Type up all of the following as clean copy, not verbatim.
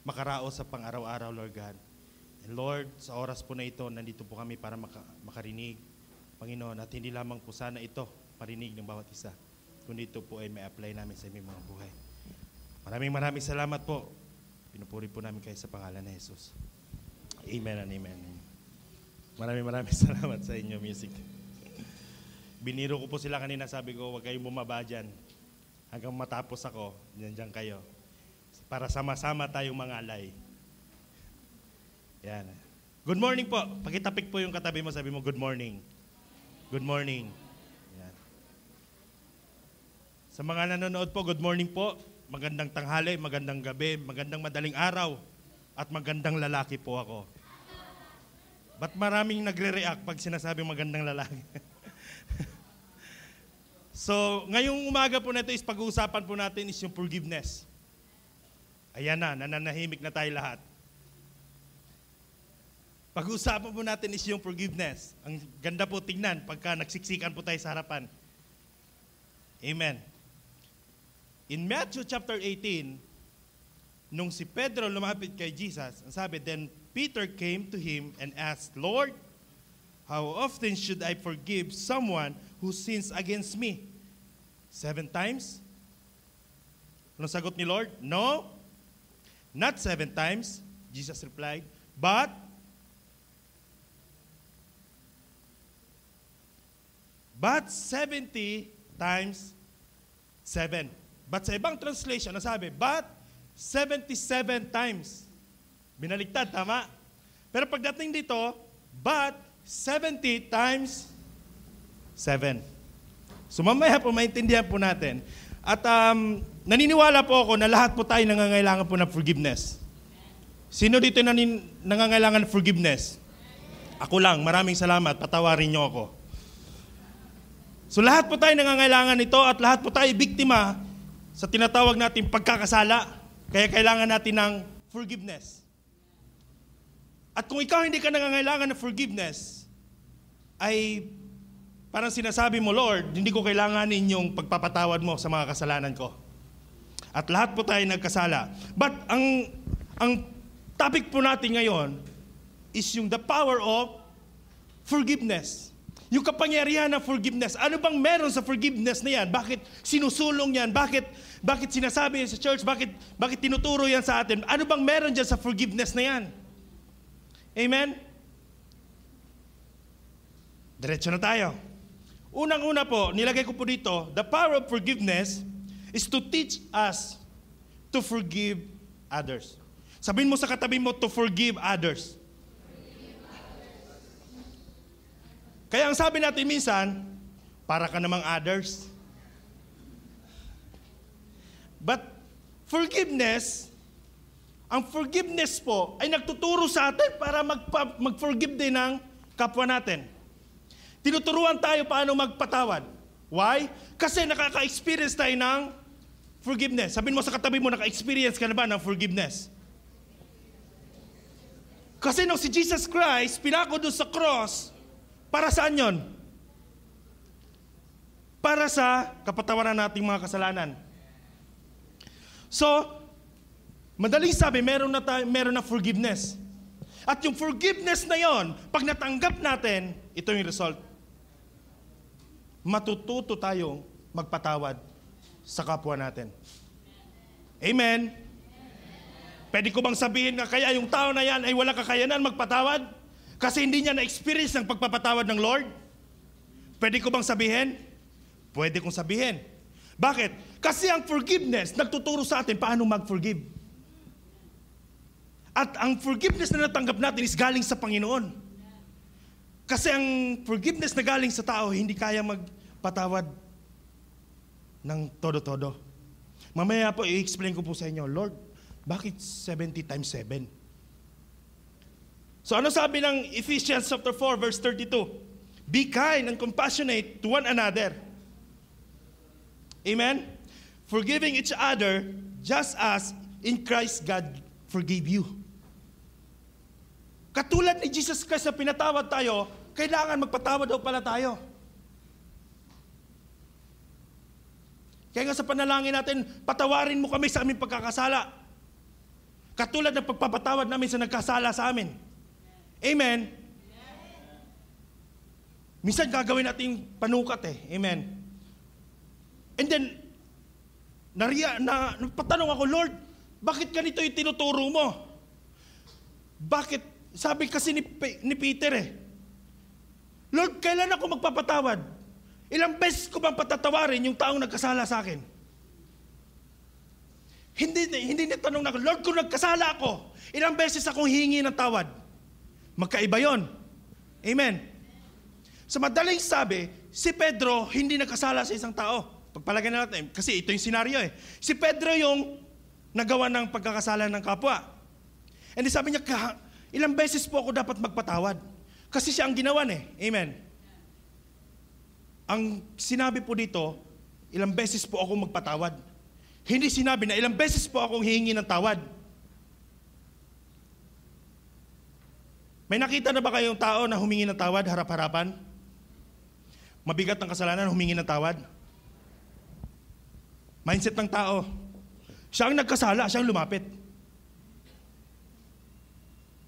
makaraos sa pang-araw-araw, Lord God. And Lord, sa oras po na ito, nandito po kami para makarinig, Panginoon, at hindi lamang po sana ito parinig ng bawat isa, kundi ito po ay may apply namin sa aming mga buhay. Maraming salamat po. Pinupuri po namin kayo sa pangalan ni Jesus. Amen and amen. Maraming salamat sa inyo, music. Biniro ko po sila kanina, sabi ko, huwag kayong bumaba dyan. Hanggang matapos ako, dyan kayo. Para sama-sama tayong mangalay. Yan. Good morning po. Pakitapik po yung katabi mo, sabi mo, good morning. Good morning. Yan. Sa mga nanonood po, good morning po. Magandang tanghali, magandang gabi, magandang madaling araw, at magandang lalaki po ako. Ba't maraming nagre-react pag sinasabing magandang lalaki? So, ngayong umaga po na ito is pag-uusapan po natin is yung forgiveness. Ayan na, nananahimik na tayo lahat. Pag-uusapan po natin is yung forgiveness. Ang ganda po tingnan pagka nagsiksikan po tayo sa harapan. Amen. In Matthew chapter 18, nung si Pedro lumapit kay Jesus, ang sabi, then Peter came to him and asked, Lord, how often should I forgive someone who sins against me? 7 times? Anong sagot ni Lord? No, not 7 times, Jesus replied, but 70 times 7. But sa ibang translation, nasabi, but 77 times. Binaligtad, tama? Pero pagdating dito, but 70 times 7. So mamaya po maintindihan po natin. At naniniwala po ako na lahat po tayo nangangailangan po ng forgiveness. Sino dito nangangailangan ng forgiveness? Ako lang, maraming salamat, patawarin niyo ako. So lahat po tayo nangangailangan nito at lahat po tayo biktima sa tinatawag nating pagkakasala. Kaya kailangan natin ng forgiveness. At kung ikaw hindi ka nangangailangan ng forgiveness, ay parang sinasabi mo, Lord, hindi ko kailanganin yung pagpapatawad mo sa mga kasalanan ko. At lahat po tayo nagkasala. But ang topic po natin ngayon is yung the power of forgiveness. Yung kapangyarihan ng forgiveness. Ano bang meron sa forgiveness na yan? Bakit sinusulong yan? Bakit sinasabi yan sa church? Bakit tinuturo yan sa atin? Ano bang meron dyan sa forgiveness na yan? Amen? Diretso na tayo. Unang-una po, nilagay ko po dito, the power of forgiveness is to teach us to forgive others. Sabihin mo sa katabi mo, to forgive others. Kaya ang sabi natin minsan, para ka namang others. But forgiveness, ang forgiveness po ay nagtuturo sa atin para mag-forgive din ng kapwa natin. Tinuturuan tayo paano magpatawad. Why? Kasi nakaka-experience tayo ng forgiveness. Sabihin mo sa katabi mo, naka-experience ka na ba ng forgiveness? Kasi nung si Jesus Christ, pinako doon sa cross, para saan yon? Para sa kapatawaran nating mga kasalanan. So, madaling sabi, meron na forgiveness. At yung forgiveness na yon, pag natanggap natin, ito yung result. Matututo tayong magpatawad sa kapwa natin. Amen? Pwede ko bang sabihin na kaya yung tao na yan ay walang kakayanan magpatawad? Kasi hindi niya na-experience ng pagpapatawad ng Lord? Pwede ko bang sabihin? Pwede kong sabihin. Bakit? Kasi ang forgiveness, nagtuturo sa atin paano mag-forgive. At ang forgiveness na natanggap natin is galing sa Panginoon. Kasi ang forgiveness na galing sa tao, hindi kaya magpatawad ng todo-todo. Mamaya po, i-explain ko po sa inyo, Lord, bakit 70 times 7? So ano sabi ng Ephesians chapter 4 verse 32? Be kind and compassionate to one another. Amen? Forgiving each other just as in Christ God forgave you. Katulad ni Jesus Christ na pinatawad tayo, kailangan magpatawad daw pala tayo. Kaya nga sa panalangin natin, patawarin mo kami sa aming pagkakasala. Katulad ng pagpapatawad namin sa nagkasala sa amin. Amen? Minsan gagawin natin panukat eh. Amen? And then, napatanong ako, Lord, bakit ganito yung tinuturo mo? Bakit? Sabi kasi ni Peter eh, Lord, kailan ako magpapatawad? Ilang beses ko bang patatawarin yung taong nagkasala sa akin? Hindi nitanong na ako, Lord, kung nagkasala ako, ilang beses akong hihingi ng tawad? Magkaiba yon. Amen. Sa madaling sabi, si Pedro hindi nagkasala sa isang tao. Pagpalagay na natin, kasi ito yung senaryo eh. Si Pedro yung nagawa ng pagkakasala ng kapwa. And sabi niya, ilang beses po ako dapat magpatawad? Kasi siya ang ginawan eh. Amen. Ang sinabi po dito, ilang beses po ako magpatawad. Hindi sinabi na ilang beses po akong hihingi ng tawad. May nakita na ba kayong tao na humingi ng tawad harap-harapan? Mabigat ang kasalanan, humingi ng tawad? Mindset ng tao. Siya ang nagkasala, siya ang lumapit.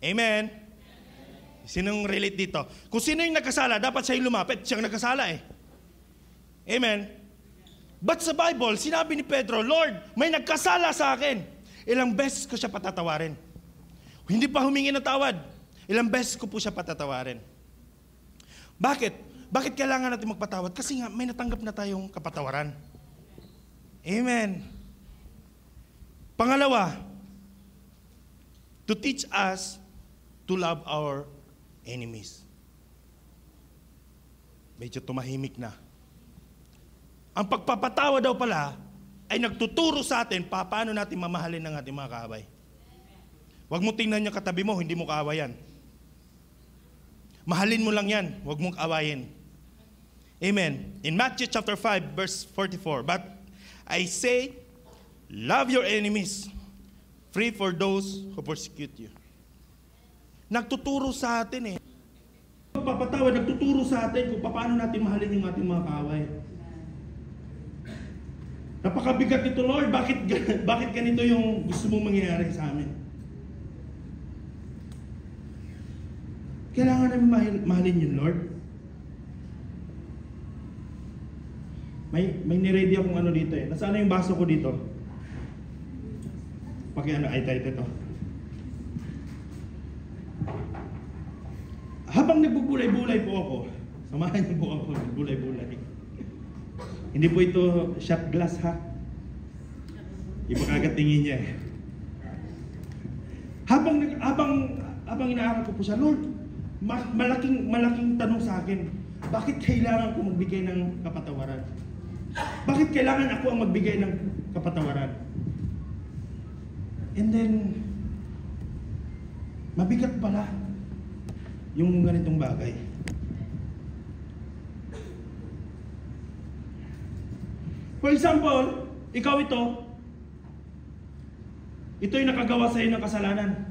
Amen? Sinong relate dito? Kung sino yung nagkasala, dapat siya yung lumapit. Siya ang nagkasala eh. Amen? But sa Bible, sinabi ni Pedro, Lord, may nagkasala sa akin. Ilang beses ko siya patatawarin. Hindi pa humingi ng tawad. Ilang beses ko po siya patatawarin. Bakit? Bakit kailangan natin magpatawad? Kasi nga, may natanggap na tayong kapatawaran. Amen. Pangalawa, to teach us to love our enemies. Medyo tumahimik na. Ang pagpapatawa daw pala ay nagtuturo sa atin paano natin mamahalin ng ating mga kaaway. Huwag mo tingnan yung katabi mo, hindi mo kaawayan. Mahalin mo lang yan, huwag mong kaawayin. Amen. In Matthew chapter 5, verse 44, but I say, love your enemies, pray for those who persecute you. Nagtuturo sa atin eh. Pagpapatawa, nagtuturo sa atin kung paano natin mahalin yung ating mga kaaway. Napakabigat nito, Lord. Bakit ganito yung gusto mong mangyayari sa amin? Kailangan namin mahalin yun, Lord. May niready akong ano dito eh. Nasaan na yung baso ko dito? Ay, ito. Habang nagbubulay-bulay po ako, samahan niyo po ako, nagbulay-bulay. Hindi po ito shot glass ha. Iba kagad tingin niya eh. Habang inaaral ko po siya, Lord, malaking tanong sa akin, bakit kailangan ko magbigay ng kapatawaran? Bakit kailangan ako ang magbigay ng kapatawaran? And then, mabigat pala yung ganitong bagay. For example, ikaw ito'y nakagawa sa iyo ng kasalanan.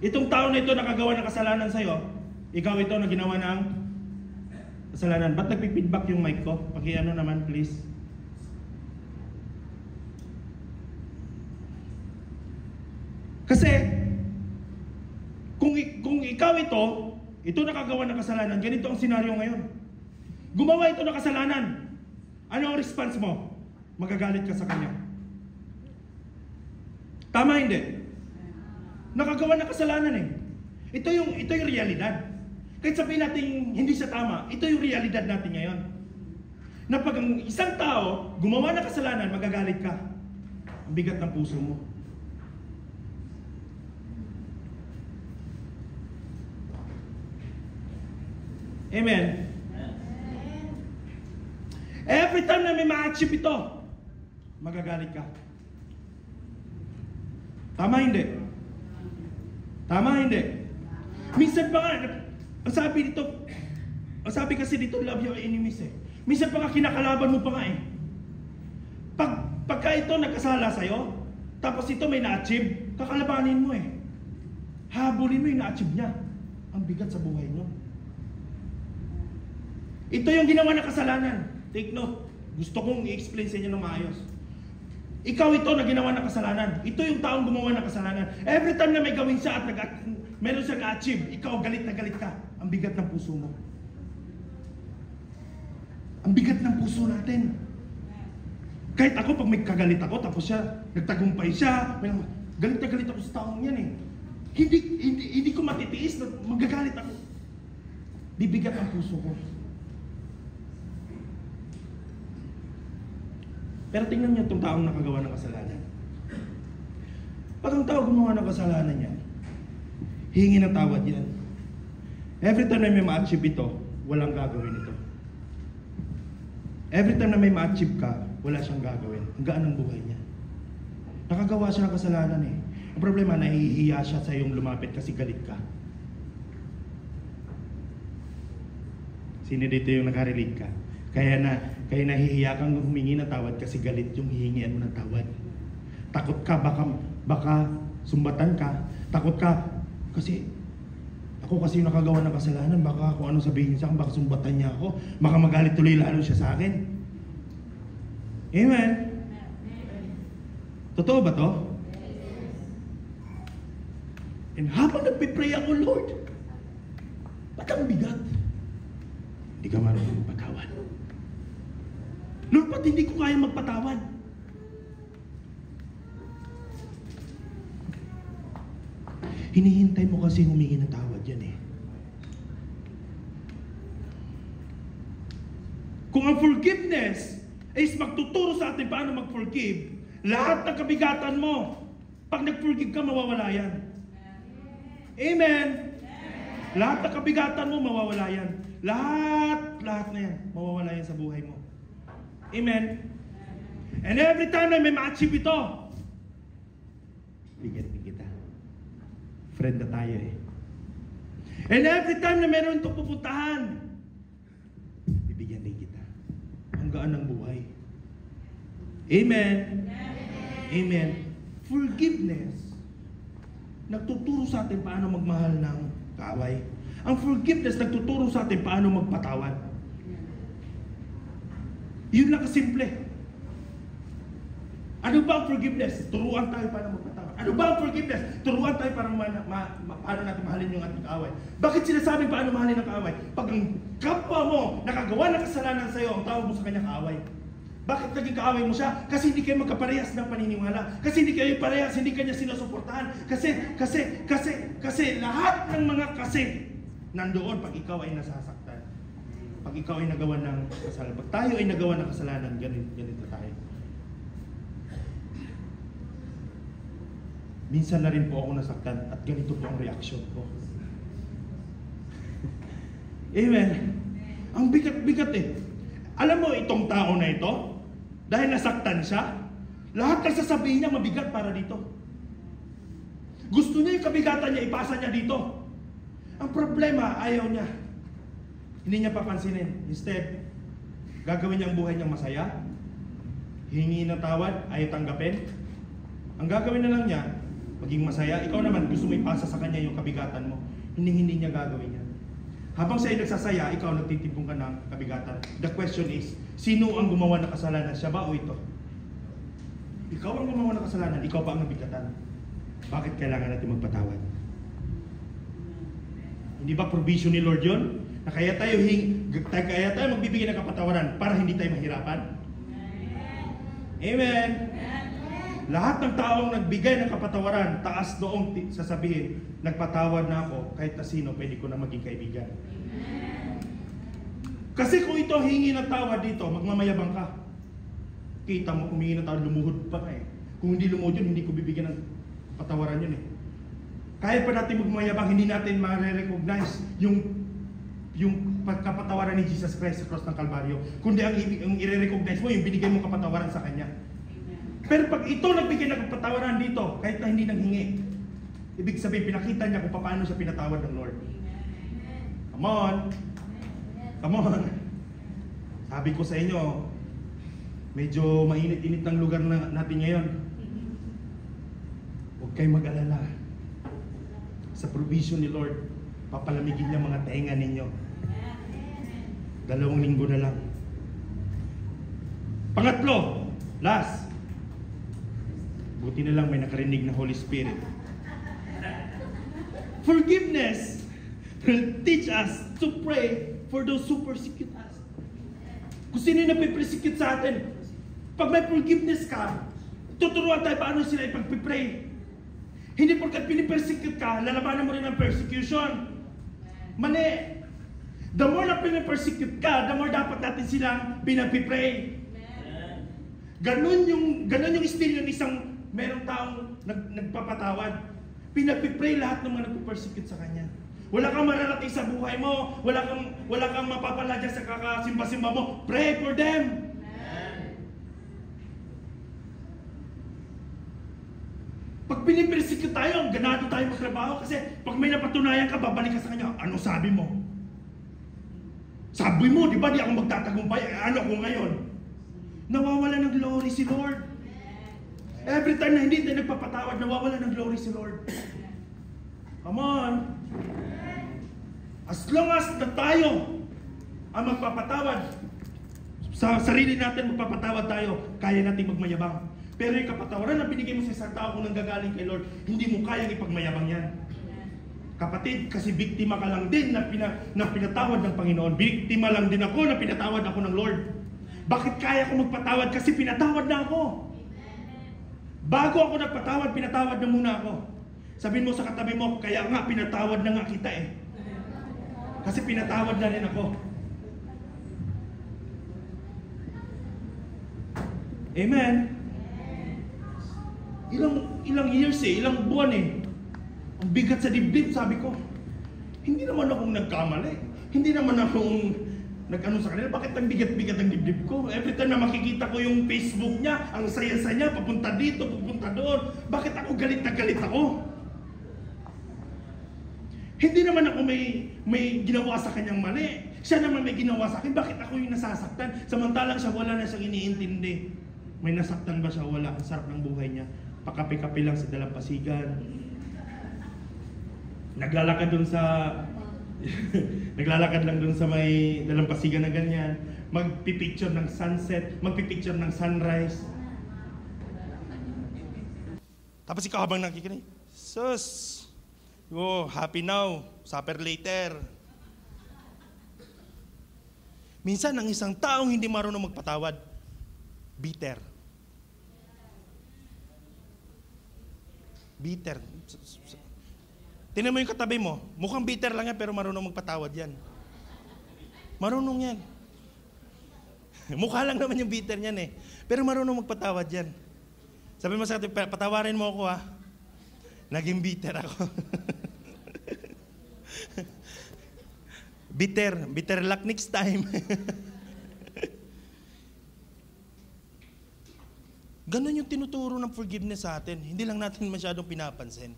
Itong tao na ito nakagawa ng kasalanan sa iyo, ikaw ito na ginawa ng kasalanan. Ba't nagpipidback yung mic ko? Pakiano naman please. Kasi, kung ikaw ito nakagawa ng kasalanan, ganito ang senaryo ngayon. Gumawa ito ng kasalanan. Ano ang response mo? Magagalit ka sa kanya. Tama hindi? Nakagawa ng kasalanan eh. Ito yung realidad. Kahit sabihin natin hindi siya tama, ito yung realidad natin ngayon. Na pag ang isang tao gumawa ng kasalanan, magagalit ka. Ang bigat ng puso mo. Amen. Every time na may ma-achieve ito, magagalit ka. Tama hindi? Tama hindi? Minsan pa nga, ang sabi kasi dito, love your enemies eh. Minsan pa nga kinakalaban mo pa nga eh. Pagka ito nagkasala sa'yo, tapos ito may na-achieve, kakalabanin mo eh. Habulin mo yung na-achieve niya. Ang bigat sa buhay mo. Ito yung ginawa ng kasalanan. Take note. Gusto kong i-explain sa inyo ng maayos. Ikaw ito na ginawa ng kasalanan. Ito yung taong gumawa ng kasalanan. Every time na may gawin siya at meron siyang achieve, ikaw galit na galit ka. Ang bigat ng puso mo. Ang bigat ng puso natin. Kahit ako, pag may kagalit ako, tapos siya, nagtagumpay siya, galit na galit ako sa taong yan eh. Hindi ko matitiis na magagalit ako. Bibigat ang puso ko. Pero tingnan niyo itong taong nakagawa ng kasalanan. Pag ang tao gumawa ng kasalanan niya, hingi ng tawad yan. Every time na may ma-achieve ito, walang gagawin ito. Every time na may ma-achieve ka, wala siyang gagawin. Ang gaan ng buhay niya. Nakagawa siya ng kasalanan eh. Ang problema, nahihiya siya sa iyong lumapit kasi galit ka. Sino dito yung nakarelate ka? Kaya nahihiya kang humingi ng tawad kasi galit yung hihingian mo ng tawad. Takot ka, baka sumbatan ka. Takot ka, kasi ako kasi yung nakagawa ng kasalanan, baka kung ano sabihin niya sa akin, baka sumbatan niya ako, baka magalit tuloy lalo siya sa akin. Amen? Totoo ba to? And habang nagpipray ako, Lord, ba't ang bigat? Hindi ka marunong magpatawad. Lord, ba't hindi ko kaya magpatawad? Hinihintay mo kasi humingi ng tawad yan eh. Kung ang forgiveness is magtuturo sa atin paano mag-forgive, lahat ng kabigatan mo, pag nag-forgive ka, mawawala yan. Amen? Lahat ng kabigatan mo, mawawala yan. Lahat na yan, mawawala yan sa buhay mo. Amen? And every time na may ma-achieve ito, bigyan kita. Friend na tayo eh. And every time na meron itong pupuntahan, bibigyan din kita. Ang gaan ng buhay. Amen? Amen. Forgiveness, nagtuturo sa atin paano magmahal ng kaaway. Ang forgiveness, nagtuturo sa atin paano magpatawad. Yun lang kasimple. Ano ba ang forgiveness? Turuan tayo paano magpatawad. Ano ba ang forgiveness? Turuan tayo para paano natin mahalin yung ating kaaway. Bakit sinasabing paano mahalin ang kaaway? Pag ang kapwa mo nakagawa ng kasalanan sa iyo, ang tawag mo sa kanya kaaway. Bakit naging kaaway mo siya? Kasi hindi kayo magkaparehas ng paniniwala. Kasi hindi kayo parehas, hindi kanya sinusuportahan. Kasi lahat ng mga kasi nandoon pag ikaw ay nasasaktan. Pag ikaw ay nagawa ng kasalanan. Pag tayo ay nagawa ng kasalanan, ganito tayo. Minsan na rin po ako nasaktan at ganito po ang reaksyon ko. Amen. Ang bigat-bigat eh. Alam mo itong tao na ito, dahil nasaktan siya, lahat ng sasabihin niya mabigat para dito. Gusto niya yung kabigatan niya, ipasa niya dito. Ang problema, ayaw niya. Hindi niya papansinin. Instead, gagawin niya ang buhay niyang masaya, hingi ng tawad, ayaw tanggapin. Ang gagawin na lang niya, maging masaya. Ikaw naman, gusto mo ipasa sa kanya yung kabigatan mo. Hindi niya gagawin yan. Habang sa'yo nagsasaya, ikaw nagtitimpong ka ng kabigatan. The question is, sino ang gumawa ng kasalanan? Siya ba o ito? Ikaw ang gumawa ng kasalanan, ikaw pa ang nabigatan. Bakit kailangan natin magpatawad? Hindi ba provision ni Lord yun? Na kaya tayo magbibigay ng kapatawaran para hindi tayo mahirapan? Amen! Lahat ng taong nagbigay ng kapatawaran, taas noong sasabihin, nagpatawad na ako, kahit na sino, pwede ko na maging kaibigan. Kasi kung ito hingi ng tawad dito, magmamayabang ka. Kita mo, humingi ng tawad, lumuhod pa ka eh. Kung hindi lumuhod yun, hindi ko bibigyan ng patawaran yun eh. Kahit pa natin magmayabang, hindi natin ma-recognize yung kapatawaran ni Jesus Christ sa cross ng Kalbaryo. Kundi ang i-recognize mo, yung binigay mong kapatawaran sa Kanya. Pero pag ito nagbigay ng kapatawaran dito, kahit na hindi nanghingi, ibig sabihin, pinakita niya kung paano siya pinatawad ng Lord. Come on! Come on! Sabi ko sa inyo, medyo mainit-init ng lugar natin ngayon. Huwag kayong mag-alala. Sa provision ni Lord, papalamigin niya mga tenga ninyo. 2 linggo na lang. Pangatlo, last. Buti na lang may nakarinig na Holy Spirit. Forgiveness will teach us to pray for those who persecute us. Kung sino yung napipersecute sa atin, pag may forgiveness ka, tuturuan tayo paano sila ipagpipray. Hindi porkat pinipersecute ka, lalabanan mo rin ang persecution. Mali. The more na pinipersecute ka, the more dapat natin silang pinagpipray. Ganun yung estilo ng isang merong taong nagpapatawad. Pinagpipray lahat ng mga nagpo-persecute sa kanya. Wala kang mararating sa buhay mo, wala kang mapapala dyan sa kakasimba-simba mo. Pray for them. Pag pinipersecute tayo, ganado tayo magtrabaho kasi pag may napatunayan ka, babalik ka sa kanya. Ano sabi mo? Sabi mo, di ba, di ako magtatagumpay. Ano ko ngayon? Nawawala ng glory si Lord. Every time na hindi tayo nagpapatawad, nawawala ng glory si Lord. Come on. As long as na tayo ang magpapatawad, sa sarili natin magpapatawad tayo, kaya natin magmayabang. Pero yung kapatawaran na binigay mo sa isang tao kung nanggagaling kay Lord, hindi mo kayang ipagmayabang yan. Kapatid, kasi biktima ka lang din na pinatawad ng Panginoon. Biktima lang din ako na pinatawad ako ng Lord. Bakit kaya ko magpatawad? Kasi pinatawad na ako. Bago ako nagpatawad, pinatawad na muna ako. Sabihin mo sa katabi mo, kaya nga pinatawad na nga kita eh. Kasi pinatawad na rin ako. Amen. Ilang years ilang buwan ang bigat sa dibdib, sabi ko. Hindi naman akong nagkamali. Hindi naman akong nag-ano sa kanila. Bakit ang bigat-bigat ang dibdib ko? Every time na makikita ko yung Facebook niya, ang saya-saya niya, papunta dito, papunta doon. Bakit ako galit na galit ako? Hindi naman ako may ginawa sa kanyang mali. Siya naman may ginawa sa akin. Bakit ako yung nasasaktan? Samantalang siya wala na siyang iniintindi. May nasaktan ba siya? Wala. Ang sarap ng buhay niya. Pakapi-kapi lang sa dalampasigan. Naglalakad dun sa naglalakad lang dun sa may dalampasigan na ganyan. Magpipicture ng sunset, magpipicture ng sunrise. Tapos ikaw habang nakikinig, sus, oh, happy now, supper later. Minsan ang isang taong hindi marunong magpatawad, bitter. Bitter. Tingnan mo yung katabi mo, mukhang bitter lang yan pero marunong magpatawad yan. Marunong yan. Mukha lang naman yung bitter niyan eh. Pero marunong magpatawad yan. Sabi mo sa atin, patawarin mo ako ha. Naging bitter ako. Bitter luck next time. Ganon yung tinuturo ng forgiveness sa atin. Hindi lang natin masyadong pinapansin.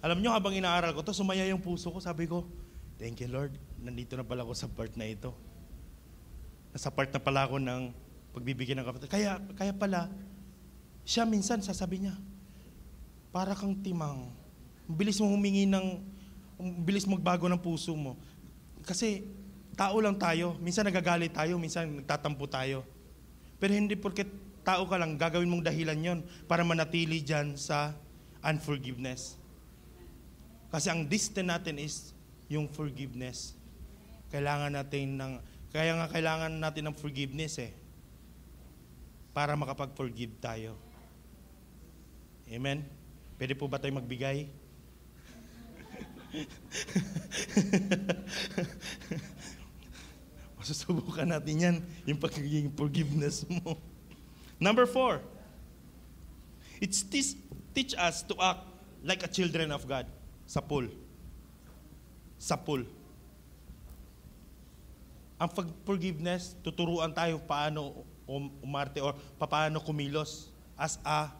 Alam nyo, habang inaaral ko to, sumaya yung puso ko. Sabi ko, thank you Lord, nandito na pala ako sa part na ito. Nasa part na pala ako ng pagbibigyan ng kapatid. Kaya pala, siya minsan sasabi niya, para kang timang, bilis mo humingi bilis magbago ng puso mo. Kasi, tao lang tayo. Minsan nagagalit tayo, minsan nagtatampo tayo. Pero hindi porket tao ka lang, gagawin mong dahilan yon para manatili dyan sa unforgiveness. Kasi ang destiny natin is yung forgiveness. Kaya nga kailangan natin ng forgiveness para makapag-forgive tayo. Amen? Pwede po ba tayo magbigay? Masusubukan natin yan, yung pagiging forgiveness mo. Number 4, it's teach us to act like a children of God. Sa pool. Ang forgiveness, tuturuan tayo paano umarte or paano kumilos as a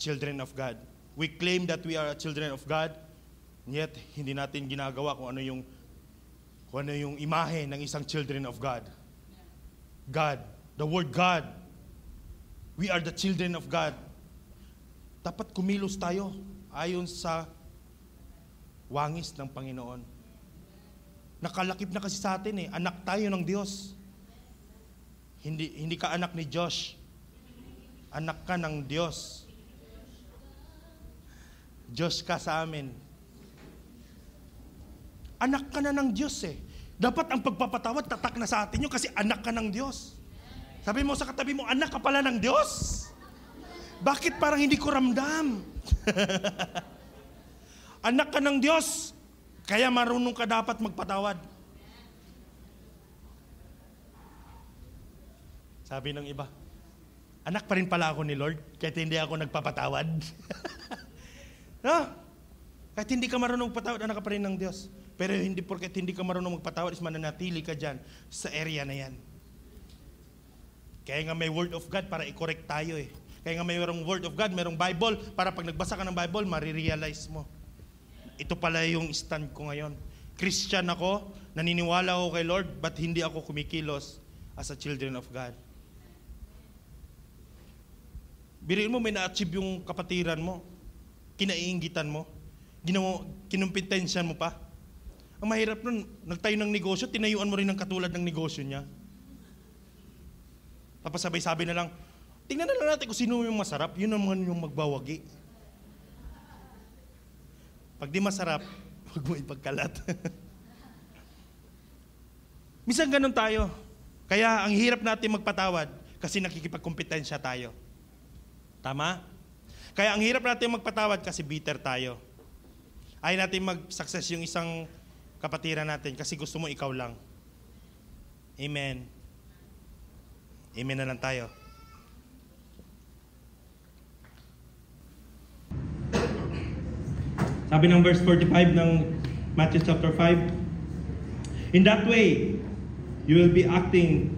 children of God. We claim that we are children of God, yet hindi natin ginagawa kung ano yung imahe ng isang children of God. God, the word God. We are the children of God. Dapat kumilos tayo ayon sa wangis ng Panginoon. Nakalakip na kasi sa atin anak tayo ng Diyos. Hindi ka anak ni Josh. Anak ka ng Diyos. Diyos ka sa amin. Anak ka na ng Diyos eh. Dapat ang pagpapatawad, tatak na sa atin yun kasi anak ka ng Diyos. Sabi mo sa katabi mo, anak ka pala ng Diyos. Bakit parang hindi ko ramdam? Anak ka ng Diyos. Kaya marunong ka dapat magpatawad. Sabi ng iba, anak pa rin pala ako ni Lord, kahit hindi ako nagpapatawad. No? Kahit hindi ka marunong magpatawad, anak ka pa rin ng Diyos. Pero hindi porket hindi ka marunong magpatawad, is mananatili ka dyan sa area na yan. Kaya nga may Word of God para i-correct tayo eh. Kaya nga mayroong Word of God, mayroong Bible, para pag nagbasa ka ng Bible, marirealize mo. Ito pala yung stand ko ngayon. Christian ako, naniniwala ako kay Lord, but hindi ako kumikilos as a children of God. Biriin mo, may na-achieve yung kapatiran mo. Kinaiingitan mo. Kinumpitensyan mo pa. Ang mahirap nun, nagtayo ng negosyo, tinayuan mo rin ng katulad ng negosyo niya. Tapos sabay-sabi na lang, tingnan na lang natin kung sino yung masarap, yun naman yung magbawagi. Pag di masarap, huwag mo ipagkalat. Minsan ganun tayo. Kaya ang hirap natin magpatawad kasi nakikipagkompetensya tayo. Tama? Kaya ang hirap natin magpatawad kasi bitter tayo. Ayaw natin mag-success yung isang kapatiran natin kasi gusto mo ikaw lang. Amen. Amen na lang tayo. Sabi ng verse 45 ng Matthew chapter 5, in that way, you will be acting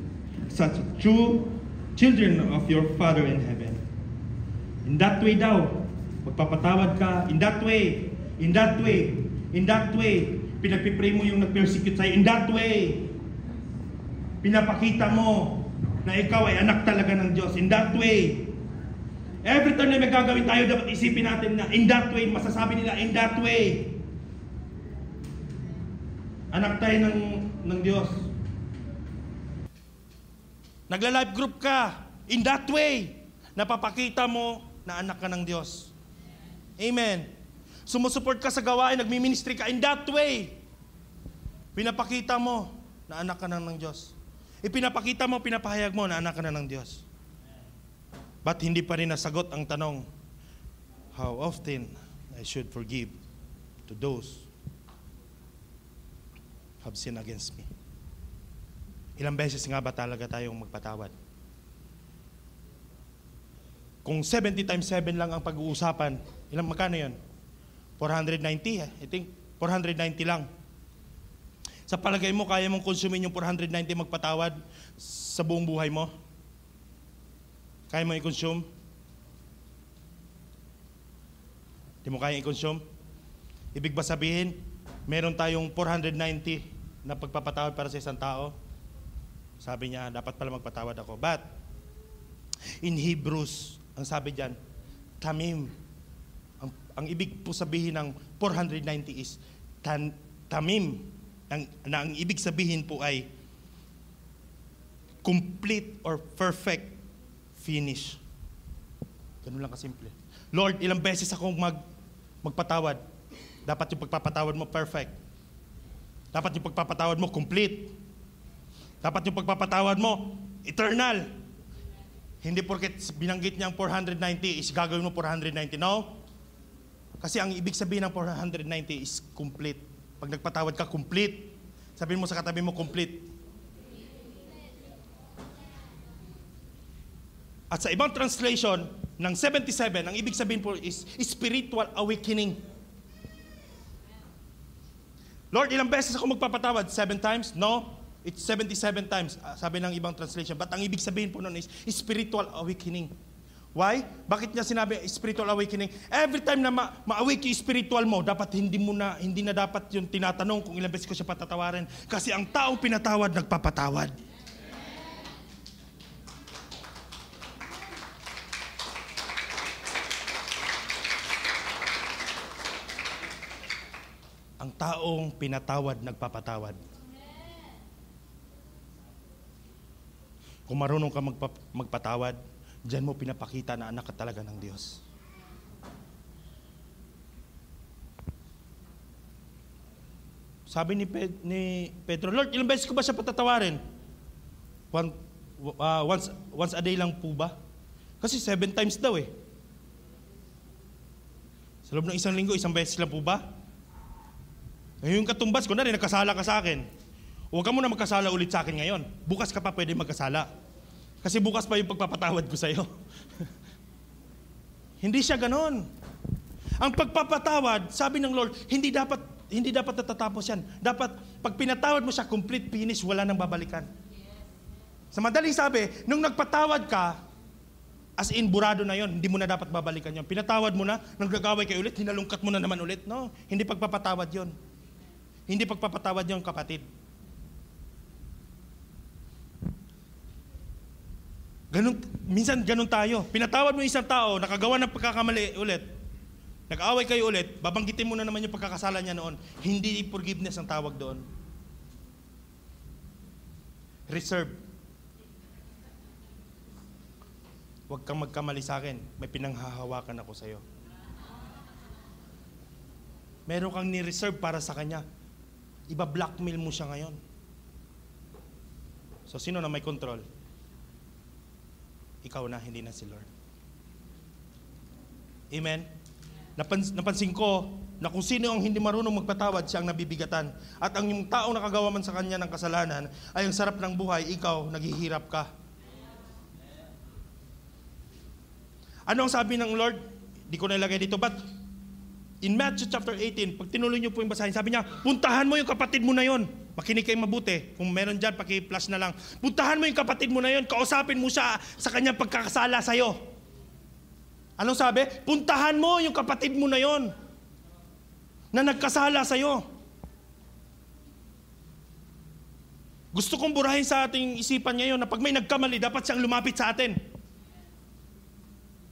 such true children of your Father in heaven. In that way daw, magpapatawad ka. In that way, in that way, in that way, pinagpipray mo yung nag-persecute sa'yo. In that way, pinapakita mo na ikaw ay anak talaga ng Diyos. In that way, every time na may gagawin tayo, dapat isipin natin na in that way, masasabi nila, in that way, anak tayo ng Diyos. Nagla-life group ka, in that way, napapakita mo na anak ka ng Diyos. Amen. Sumusuport ka sa gawain, nagmi-ministry ka, in that way, pinapakita mo na anak ka na ng Diyos. Ipinapakita mo, pinapahayag mo na anak ka na ng Diyos. But hindi pa rin nasagot ang tanong, how often I should forgive to those who have sinned against me? Ilang beses nga ba talaga tayong magpatawad? Kung 70 times 7 lang ang pag-uusapan, ilang magkano yun? 490, I think 490 lang. Sa palagay mo, kaya mong konsumin yung 490 magpatawad sa buong buhay mo? Kaya mo i-consume? Di mo kaya i-consume? Ibig ba sabihin, meron tayong 490 na pagpapatawad para sa isang tao? Sabi niya, dapat pala magpatawad ako. But, in Hebrews, ang sabi diyan, tamim. Ang ibig po sabihin ng 490 is tamim. Ang ibig sabihin po ay complete or perfect finish. Ganun lang kasimple. Lord, ilang beses akong magpatawad. Dapat yung pagpapatawad mo perfect. Dapat yung pagpapatawad mo complete. Dapat yung pagpapatawad mo eternal. Hindi porket binanggit niya ang 490 is gagawin mo 490. No? Kasi ang ibig sabihin ng 490 is complete. Pag nagpatawad ka, complete. Sabihin mo sa katabi mo, complete. At sa ibang translation ng 77, ang ibig sabihin po is spiritual awakening. Lord, ilang beses ako magpapatawad? 7 times? No. It's 77 times, sabi ng ibang translation. But ang ibig sabihin po nun is spiritual awakening. Why? Bakit niya sinabi spiritual awakening? Every time na ma-awake yung spiritual mo, dapat hindi na dapat yung tinatanong kung ilang beses ko siya patatawarin. Kasi ang taong pinatawad, nagpapatawad. Ang taong pinatawad, nagpapatawad. Kung marunong ka magpatawad, diyan mo pinapakita na anak ka talaga ng Diyos. Sabi ni Pedro, Lord, ilang beses ko ba siya patatawarin? Once a day lang po ba? Kasi 7 times daw eh. Sa loob ng isang linggo, 1 beses lang po ba? Ngayon katumbas ko na rin, nagkasala ka sa akin. Huwag ka muna magkasala ulit sa akin ngayon. Bukas ka pa pwede magkasala. Kasi bukas pa yung pagpapatawad ko sa'yo. Hindi siya ganon. Ang pagpapatawad, sabi ng Lord, hindi dapat natatapos yan. Dapat, pag pinatawad mo siya, complete, finish, wala nang babalikan. Sa madaling sabi, nung nagpatawad ka, as in, burado na yon, hindi mo na dapat babalikan yon. Pinatawad mo na, nang gagaway kayo ulit, hinalungkat mo na naman ulit. No, hindi pagpapatawad yon. Hindi pagpapatawad yon, kapatid. Minsan ganun tayo. Pinatawad mo isang tao, nakagawa ng pagkakamali ulit. Nag-away kayo ulit, babanggitin mo na naman yung pagkakasala niya noon. Hindi forgiveness ang tawag doon. Reserve. Huwag kang magkamali sa akin. May pinanghahawakan ako sa'yo. Meron kang ni-reserve para sa kanya. Iba-blackmail mo siya ngayon. So, sino na may control? Ikaw na, hindi na si Lord. Amen? Napansin ko na kung sino ang hindi marunong magpatawad, siya ang nabibigatan. At ang yung taong nakagawa man sa kanya ng kasalanan, ay ang sarap ng buhay, ikaw, naghihirap ka. Ano ang sabi ng Lord? Di ko nalagay dito, but in Matthew chapter 18, pag tinuloy niyo po yung basahin, sabi niya, puntahan mo yung kapatid mo na yon. Makinig kayo mabuti. Kung meron dyan, paki-flash na lang. Puntahan mo yung kapatid mo na yon, kausapin mo siya sa kanyang pagkakasala sa'yo. Anong sabi? Puntahan mo yung kapatid mo na yon na nagkasala sa'yo. Gusto kong burahin sa ating isipan ngayon na pag may nagkamali, dapat siyang lumapit sa atin.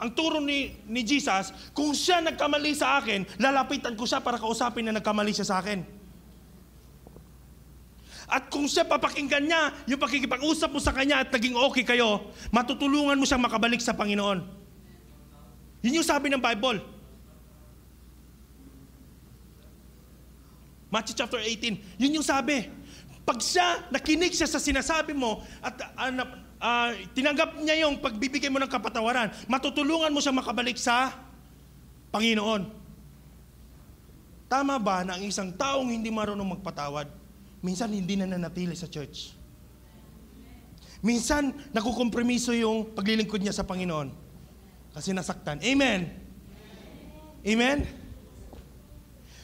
Ang turo ni Jesus, kung siya nagkamali sa akin, lalapitan ko siya para kausapin na nagkamali siya sa akin. At kung siya papakinggan niya, yung pakikipag-usap mo sa kanya at naging okay kayo, matutulungan mo siyang makabalik sa Panginoon. Yun yung sabi ng Bible. Matthew chapter 18, yun yung sabi. Pag siya, nakinig siya sa sinasabi mo at tinanggap niya yung pagbibigay mo ng kapatawaran, matutulungan mo siya makabalik sa Panginoon. Tama ba na ang isang taong hindi marunong magpatawad, minsan hindi na nanatili sa church? Minsan, nakukompromiso yung paglilingkod niya sa Panginoon. Kasi nasaktan. Amen? Amen?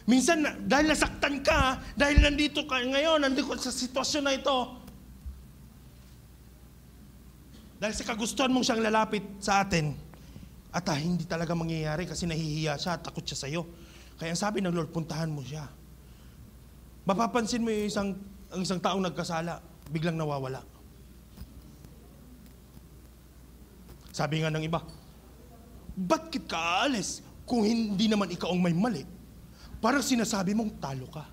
Minsan, dahil nasaktan ka, dahil nandito ka ngayon, nandito sa sitwasyon na ito, dahil sa kagustuhan mong siyang lalapit sa atin, at hindi talaga mangyayari kasi nahihiya siya, takot siya sa iyo. Kaya ang sabi ng Lord, puntahan mo siya. Mapapansin mo yung isang taong nagkasala, biglang nawawala. Sabi nga ng iba, ba't ka aalis kung hindi naman ikaw ang may mali? Parang sinasabi mong talo ka.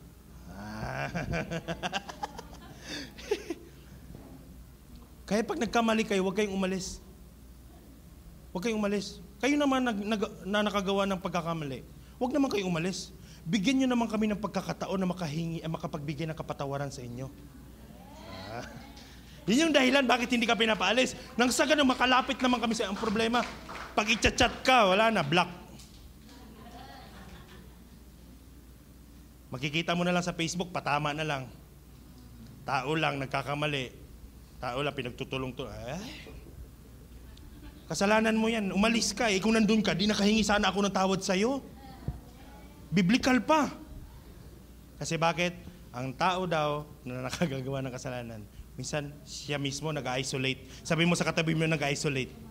Kaya pag nagkamali kayo, huwag kayong umalis. Huwag kayong umalis. Kayo naman na nakagawa ng pagkakamali. Huwag naman kayong umalis. Bigyan nyo naman kami ng pagkakataon na makapagbigay ng kapatawaran sa inyo. Yun yung dahilan bakit hindi ka pinapaalis. Nang sa ganun, makalapit naman kami sa ang problema. Pag i-chat ka, wala na, block. Makikita mo na lang sa Facebook, patama na lang. Tao lang, nagkakamali. Tao lang, pinagtutulong to. Kasalanan mo yan, umalis ka. Kung nandun ka, di nakahingi sana ako ng tawad sa'yo. Biblical pa. Kasi bakit? Ang tao daw na nakagagawa ng kasalanan, minsan siya mismo nag-isolate. Sabi mo sa katabi mo nag-isolate.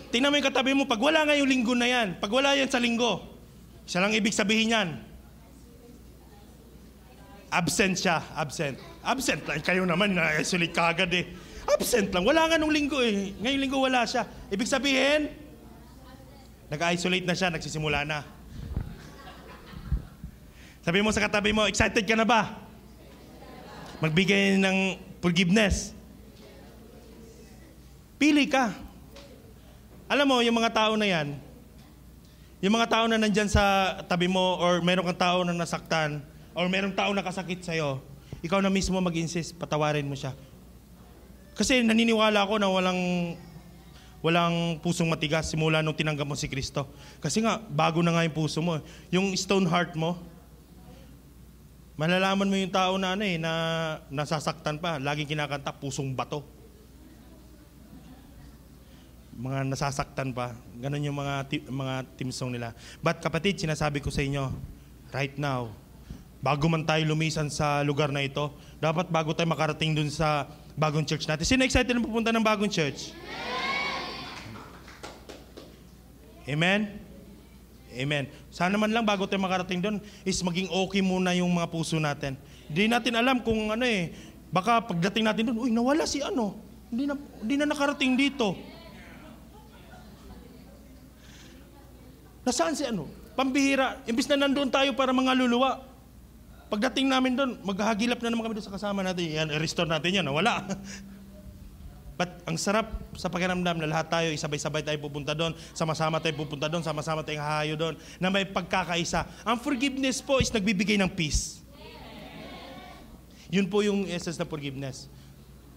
Tingnan mo yung katabi mo, pag wala nga yung linggo na yan, pag wala yan sa linggo, isa lang ibig sabihin yan. Absent siya, absent. Absent lang, kayo naman na-isolate ka agad eh. Absent lang, wala nga nung linggo eh. Ngayong linggo wala siya. Ibig sabihin, nag-isolate na siya, nagsisimula na. Sabi mo sa katabi mo, excited ka na ba? Magbigay ng forgiveness. Pili ka. Alam mo, yung mga tao na yan, yung mga tao na nandyan sa tabi mo, or meron kang tao na nasaktan, or merong tao na kasakit sa'yo, ikaw na mismo mag-insist, patawarin mo siya. Kasi naniniwala ako na walang pusong matigas simula nung tinanggap mo si Kristo. Kasi nga, bago na nga yung puso mo. Yung stone heart mo, malalaman mo yung tao na na nasasaktan pa. Laging kinakanta, pusong bato. Mga nasasaktan pa. Ganon yung mga team song nila. But kapatid, sinasabi ko sa inyo, right now, bago man tayo lumisan sa lugar na ito, dapat bago tayo makarating dun sa bagong church natin. Sino excited na pupunta ng bagong church? Amen? Amen. Sana man lang bago tayo makarating doon is maging okay muna yung mga puso natin. Hindi natin alam kung baka pagdating natin doon, nawala si hindi na nakarating dito. Nasaan si Pambihira. Imbis na nandoon tayo para mga luluwa. Pagdating namin doon, maghahagilap na naman kami doon sa kasama natin. I-restore natin yan. Wala. But ang sarap sa pakiramdam na lahat tayo, isabay-sabay tayo pupunta doon, sama-sama tayo pupunta doon, sama-sama tayong hahayo doon, na may pagkakaisa. Ang forgiveness po is nagbibigay ng peace. Yun po yung essence ng forgiveness.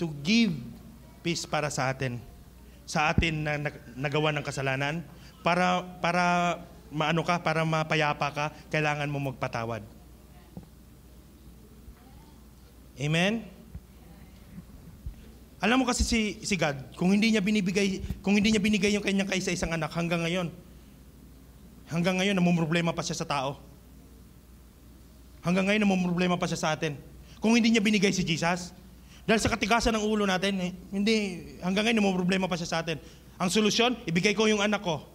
To give peace para sa atin na nagawa ng kasalanan, para mapayapa ka, kailangan mo magpatawad. Amen? Alam mo kasi si God, kung hindi niya binigay yung kanyang kaisa-isang anak hanggang ngayon, namumroblema pa siya sa tao. Hanggang ngayon, namumroblema pa siya sa atin. Kung hindi niya binigay si Jesus, dahil sa katigasan ng ulo natin, hanggang ngayon, namumroblema pa siya sa atin. Ang solusyon, ibigay ko yung anak ko.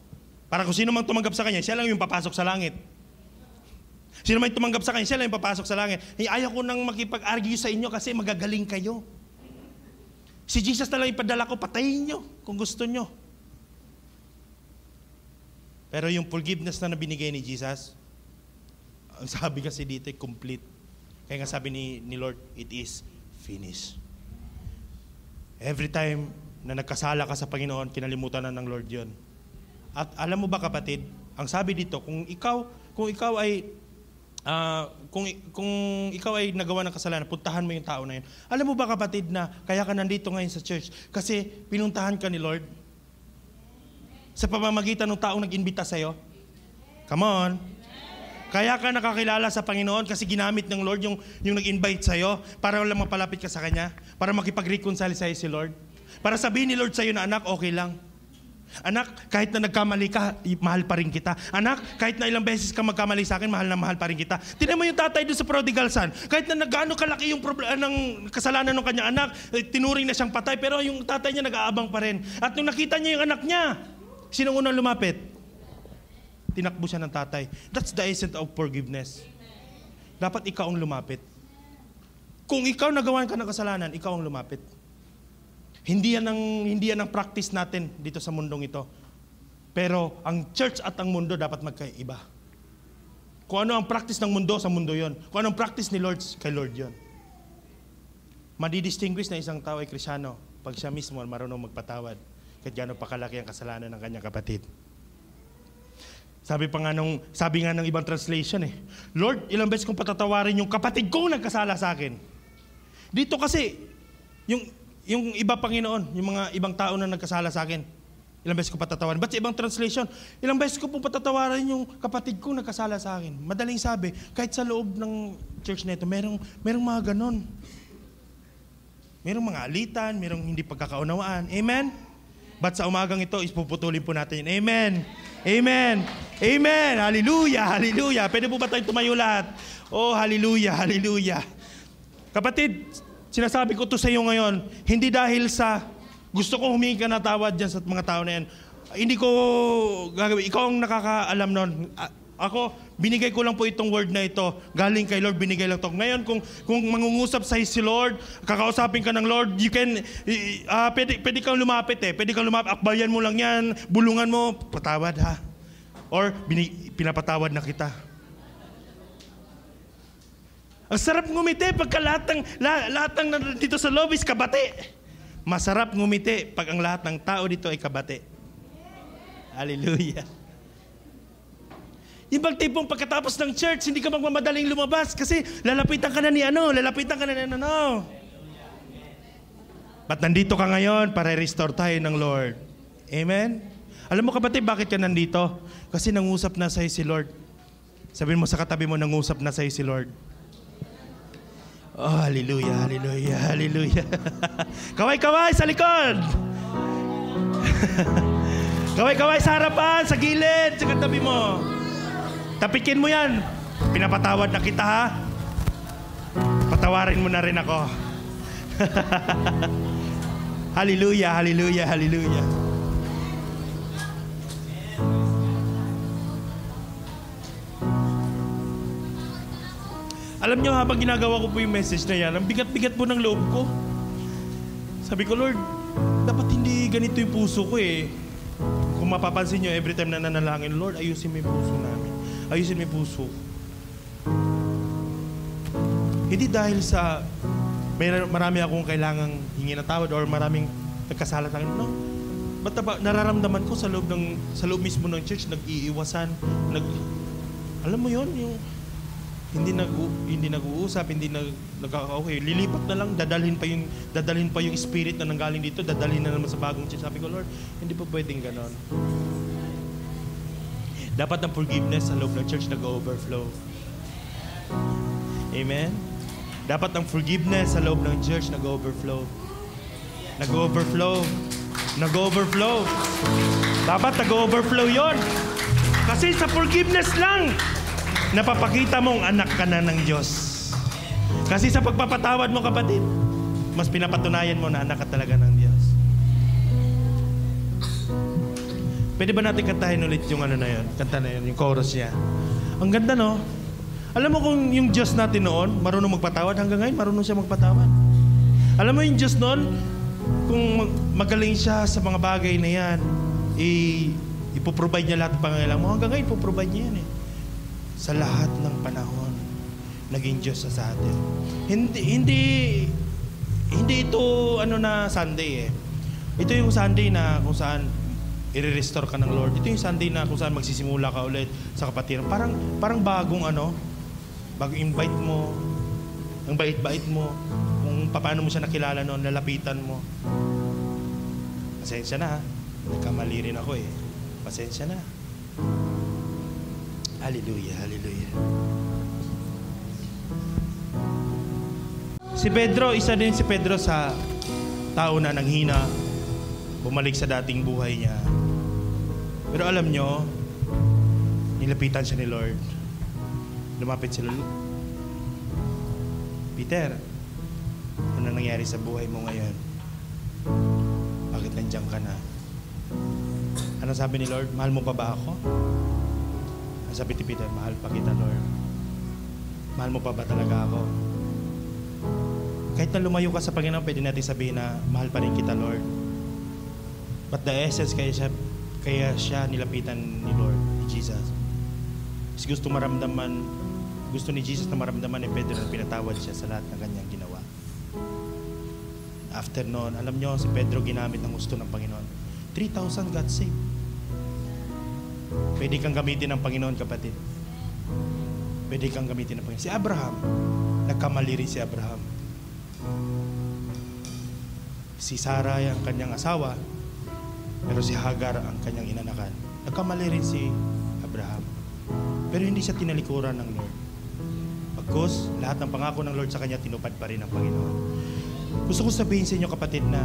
Para kung sino mang tumanggap sa kanya, siya lang yung papasok sa langit. Sino mang tumanggap sa kanya, siya lang yung papasok sa langit. Ayaw ko nang makipag-argue sa inyo kasi magagaling kayo. Si Jesus na lang ipadala ko, patayin nyo kung gusto nyo. Pero yung forgiveness na binigay ni Jesus, ang sabi kasi dito, complete. Kaya nga sabi ni Lord, it is finished. Every time na nagkasala ka sa Panginoon, kinalimutan na ng Lord yon. At alam mo ba kapatid, ang sabi dito, kung ikaw ay nagawa ng kasalanan, puntahan mo yung tao na yun. Alam mo ba kapatid na kaya ka nandito ngayon sa church? Kasi pinuntahan ka ni Lord sa pamamagitan ng taong nag-imbita sa'yo. Come on. Kaya ka nakakilala sa Panginoon kasi ginamit ng Lord yung nag-invite sa'yo para lang mapalapit ka sa Kanya, para makipag-reconcile sa'yo si Lord. Para sabihin ni Lord sa'yo na anak, okay lang. Anak, kahit na nagkamali ka, mahal pa rin kita. Anak, kahit na ilang beses ka magkamali sa akin, mahal na mahal pa rin kita. Tingnan mo yung tatay doon sa prodigal son. Kahit na gaano kalaki yung ng kasalanan ng kanyang anak, tinuring na siyang patay, pero yung tatay niya nag-aabang pa rin. At nung nakita niya yung anak niya, sino unang lumapit? Tinakbo siya ng tatay. That's the essence of forgiveness. Dapat ikaw ang lumapit. Kung ikaw nagawan ka ng kasalanan, ikaw ang lumapit. Hindi yan ang practice natin dito sa mundong ito. Pero ang church at ang mundo dapat magkaiba. Kung ano ang practice ng mundo, sa mundo yon. Kung ano ang practice ni Lord, kay Lord yon. Madidistinguish na isang tao ay Krisyano pag siya mismo marunong magpatawad kahit gaano pa kalaki ang kasalanan ng kanyang kapatid. Sabi nga ng ibang translation Lord, ilang beses kong patatawarin yung kapatid kong nagkasala sa akin. Dito kasi, yung iba Panginoon, yung mga ibang tao na nagkasala sa akin, ilang beses ko patatawarin. But sa ibang translation, ilang beses ko po patatawarin yung kapatid ko nagkasala sa akin. Madaling sabi, kahit sa loob ng church na ito, merong mga ganon. Merong mga alitan, merong hindi pagkakaunawaan. Amen? But sa umagang ito, puputulin po natin. Amen. Amen. Amen. Hallelujah. Hallelujah. Pwede po ba tayong tumayo lahat? Oh, hallelujah. Hallelujah. Kapatid, sinasabi ko to sa iyo ngayon, hindi dahil sa gusto kong humingi ka na tawad dyan sa mga tao na yan. Hindi ko gagawin. Ikaw ang nakakaalam nun. Ako, binigay ko lang po itong word na ito. Galing kay Lord, binigay lang ito. Ngayon, kung mangungusap sa'yo si Lord, kakausapin ka ng Lord, you can, pwede kang lumapit Pwede kang lumapit. Akbayan mo lang yan, bulungan mo, patawad ha. Or, pinapatawad na kita. Ang sarap ngumiti pagka lahat ng dito sa lobby is kabati. masarap ngumiti pag ang lahat ng tao dito ay kabate. Hallelujah. Ibang tipong pagkatapos ng church, hindi ka magmamadaling lumabas kasi lalapitan ka na ni lalapitan ka na ni ano. But nandito ka ngayon para restore tayo ng Lord. Amen? Alam mo kapatid, bakit ka nandito? Kasi nangusap na sa'yo si Lord. Sabihin mo sa katabi mo, nangusap na sa'yo si Lord. Oh, hallelujah, hallelujah, hallelujah. Kaway-kaway sa likod. Kaway-kaway sa harapan, sa gilid, sa katabi mo. Tapikin mo yan. Pinapatawad na kita, ha? Patawarin mo na rin ako. Hallelujah, hallelujah, hallelujah. Alam nyo, habang ginagawa ko po yung message na yan, ang bigat-bigat po ng loob ko. Sabi ko, Lord, dapat hindi ganito yung puso ko eh. Kung mapapansin nyo, every time na nanalangin, Lord, ayusin mo yung puso namin. Ayusin mo yung puso. Hindi dahil sa marami akong kailangang hingi ng tawad or maraming nagkasalat lang. No. Ba't nararamdaman ko sa loob mismo ng church, nag-iiwasan, alam mo yon, yung hindi nag-uusap, hindi okay, lilipat na lang, dadalhin pa yung spirit na nanggaling dito, dadalhin na naman sa bagong church. Sabi ko, Lord, hindi pa pwedeng ganon. Dapat ang forgiveness sa loob ng church nag-overflow. Amen? Dapat ang forgiveness sa loob ng church nag-overflow. Nag-overflow. Nag-overflow. Dapat nag-overflow yon. Kasi sa forgiveness lang, napapakita mong anak ka na ng Diyos. Kasi sa pagpapatawad mo, kapatid, mas pinapatunayan mo na anak ka talaga ng Diyos. Pwede ba natin kantahin ulit yung ano na yun? Kanta na yun, yung chorus niya. Ang ganda, no? Alam mo kung yung Diyos natin noon, marunong magpatawad, hanggang ngayon, marunong siya magpatawad. Alam mo yung Diyos noon, kung magaling siya sa mga bagay na yan, ipoprovide niya lahat ng pangangailangan mo. Hanggang ngayon, ipoprovide niya yan eh. Sa lahat ng panahon, naging Diyos sa atin. Hindi ito Sunday eh. Ito yung Sunday na kung saan i-restore ka ng Lord. Ito yung Sunday na kung saan magsisimula ka ulit sa kapatiran. Parang bagong bagong invite mo, ang bait-bait mo, kung paano mo siya nakilala noon, lalapitan mo. Pasensya na ha. Nagkamali rin ako eh. Pasensya na. Hallelujah, hallelujah. Si Pedro, isa din si Pedro sa tao na nanghina, bumalik sa dating buhay niya. Pero alam nyo, nilapitan siya ni Lord. Lumapit sila. Peter, ano nangyari sa buhay mo ngayon? Bakit nandiyan ka na? Ano sabi ni Lord? Mahal mo pa ba ako? Sabi ni Peter, mahal pa kita, Lord. Mahal mo pa ba talaga ako? Kahit na lumayo ka sa Panginoon, pwede natin sabihin na mahal pa rin kita, Lord. But the essence, kaya siya nilapitan ni Lord, ni Jesus. Kasi gusto ni Jesus na maramdaman ni Pedro na pinatawad siya sa lahat ng kanyang ginawa. After noon, alam nyo, si Pedro ginamit ng gusto ng Panginoon. 3,000 got saved. Pwede kang gamitin ng Panginoon, kapatid. Pwede kang gamitin ng Panginoon. Si Abraham, nagkamali rin si Abraham. Si Sarah ang kanyang asawa, pero si Hagar ang kanyang inanakan. Nagkamali rin si Abraham. Pero hindi siya tinalikuran ng Lord. Pagkos, lahat ng pangako ng Lord sa kanya, tinupad pa rin ng Panginoon. Gusto ko sabihin sa inyo, kapatid, na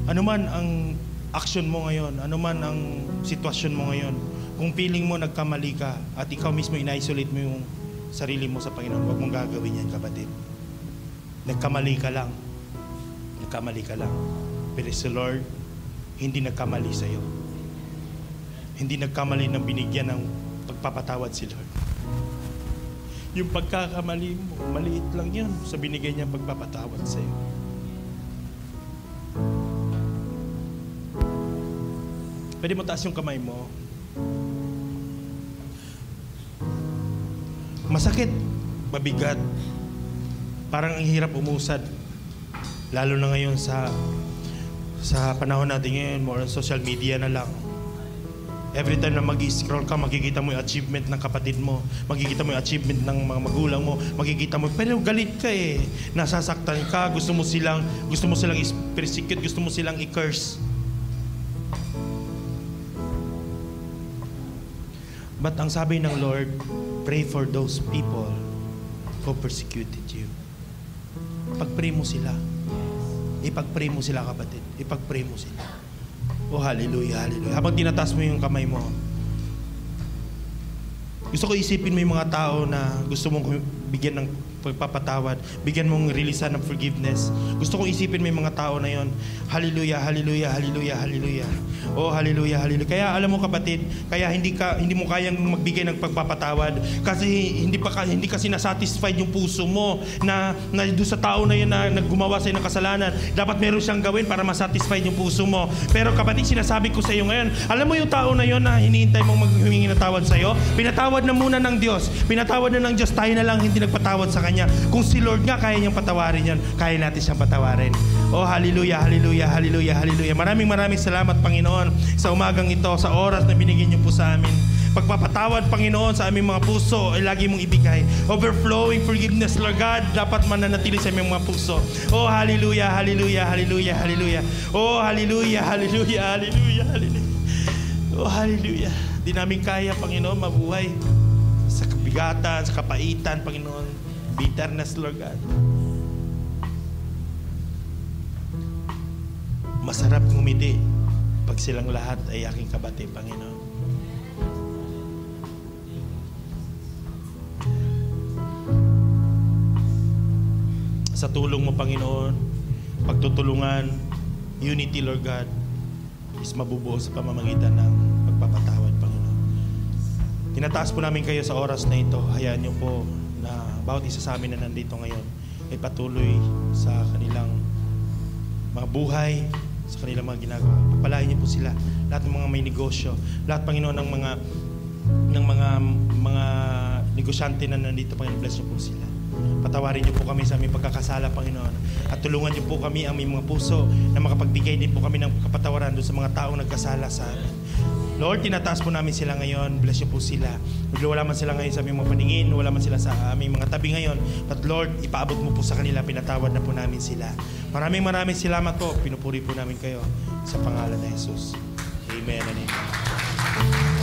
anuman ang action mo ngayon, anuman ang sitwasyon mo ngayon, kung feeling mo nagkamali ka at ikaw mismo ina-isolate mo yung sarili mo sa Panginoon, huwag mong gagawin yan, kapatid. Nagkamali ka lang. Nagkamali ka lang. Pero si Lord, hindi nagkamali sa'yo. Hindi nagkamali ng binigyan ng pagpapatawad si Lord. Yung pagkakamali mo, maliit lang yan sa binigay niya pagpapatawad sa'yo. Pwede mo taas yung kamay mo. Masakit, mabigat. Parang ang hirap umusad. Lalo na ngayon sa Sa panahon natin ngayon, more on social media na lang. Every time na mag-scroll ka, makikita mo yung achievement ng kapatid mo, makikita mo yung achievement ng mga magulang mo, makikita mo, pero galit ka eh. Nasasaktan ka, gusto mo silang i-persecute, gusto mo silang i-curse. But ang sabi ng Lord, pray for those people who persecuted you. Pag-pray mo sila. Ipag-pray mo sila, kapatid. Ipag-pray mo sila. Oh, hallelujah, hallelujah. Habang tinataas mo yung kamay mo, gusto ko isipin mo yung mga tao na gusto mong bigyan ng pagpapatawad, bigyan mong releasean ng forgiveness. Gusto kong isipin mo yung mga tao na yon. Hallelujah, hallelujah, hallelujah, hallelujah. Oh, hallelujah, hallelujah. Kaya alam mo, kapatid, kaya hindi mo kayang magbigay ng pagpapatawad kasi hindi kasi na-satisfied yung puso mo na doon sa tao na yun na naggumawa sa'yo ng kasalanan. Dapat meron siyang gawin para ma-satisfied yung puso mo. Pero kapatid, sinasabi ko sa iyo ngayon, alam mo yung tao na yun na hinihintay mong maghumingi ng tawad sa'yo? Pinatawad na muna ng Diyos. Pinatawad na ng Diyos. Tayo na lang hindi nagpatawad sa Kanya. Kung si Lord nga kaya niyang patawarin yan, kaya natin siyang patawarin. Oh, hallelujah, hallelujah, hallelujah, hallelujah. Maraming salamat, Panginoon, sa umagang ito, sa oras na binigyan niyo po sa amin. Pagpapatawad, Panginoon, sa aming mga puso ay lagi mong ibigay. Overflowing forgiveness, Lord God, dapat mananatili sa aming mga puso. Oh, hallelujah, hallelujah, hallelujah, hallelujah. Oh, hallelujah, hallelujah, hallelujah, hallelujah. Oh, hallelujah. Di namin kaya, Panginoon, mabuhay sa kabigatan, sa kapaitan, Panginoon. Bitterness, Lord God. Masarap ngumiti pag silang lahat ay aking kabati, Panginoon. Sa tulong mo, Panginoon, pagtutulungan, unity, Lord God, is mabubuo sa pamamagitan ng pagpapatawad, Panginoon. Tinataas po namin kayo sa oras na ito. Hayaan niyo po na bawat isa sa amin na nandito ngayon ay patuloy sa kanilang mga buhay, sa kanilang mga ginagawa. Pagpalain niyo po sila. Lahat ng mga may negosyo, lahat, Panginoon, ng mga negosyante na nandito, Panginoon, bless niyo po sila. Patawarin niyo po kami sa aming pagkakasala, Panginoon. At tulungan niyo po kami, ang aming mga puso, na makapagbigay din po kami ng kapatawaran doon sa mga taong nagkasala sa amin. Lord, tinataas po namin sila ngayon. Bless niyo po sila. Wala man sila ngayon sa aming mga paningin, wala man sila sa aming mga tabi ngayon. But Lord, ipaabot mo po sa kanila, pinatawad na po namin sila. Maraming salamat po. Pinupuri po namin kayo sa pangalan ni Jesus. Amen and amen.